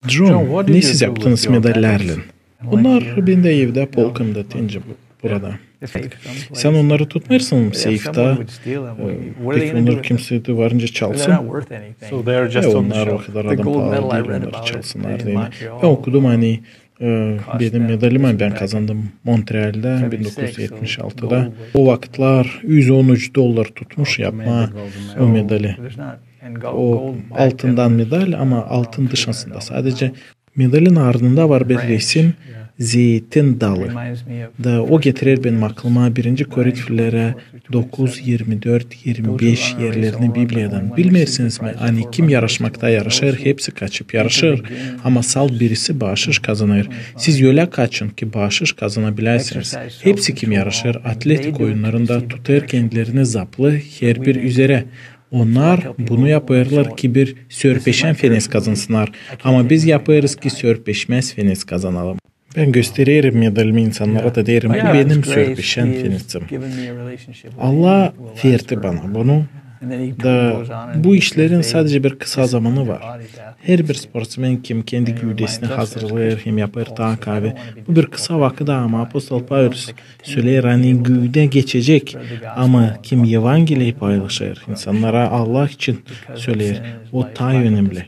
John, ne siz yaptınız medallerle? Bunlar bende evde polkamda tence burada. Sen onları tutmarsın seyfte. Peki onlar kimse de varınca çalsın. Onlar o kadar adam pahalı değil, onları çalsınlar diye. Ben okudum hani benim medalimi ben kazandım Montreal'de 1976'da. O vakitler $113 tutmuş yapma o medali. O altından medal ama altın dışında sadece medalin ardında var bir resim zeytin dalı. Da o getirir benim aklıma 1. Korintlilere 9:24-25 yerlerini Biblia'dan. Bilmersiniz mi? Hani kim yarışmakta yarışır, hepsi kaçıp yarışır. Ama sal birisi bağışış kazanır. Siz yola kaçın ki bağışış kazanabilirsiniz. Hepsi kim yarışır, atletik oyunlarında tutar kendilerini zaplı her bir üzere. Onlar bunu yaparlar ki bir sörpeşen feniz kazansınlar. Ama biz yaparız ki sörpeşmez feniz kazanalım. Ben gösteririm medalimi insanlara da derim bu benim sörpeşen fenizim. Allah verdi bana bunu. Da bu işlerin sadece bir kısa zamanı var. Her bir sportsmen kim kendi güdesini hazırlar hem yapar kahve. Bu bir kısa vakit ama Apostol Paulus söyler hani güde geçecek ama kim Evangeliyi paylaşır insanlara Allah için söyler o daha önemli.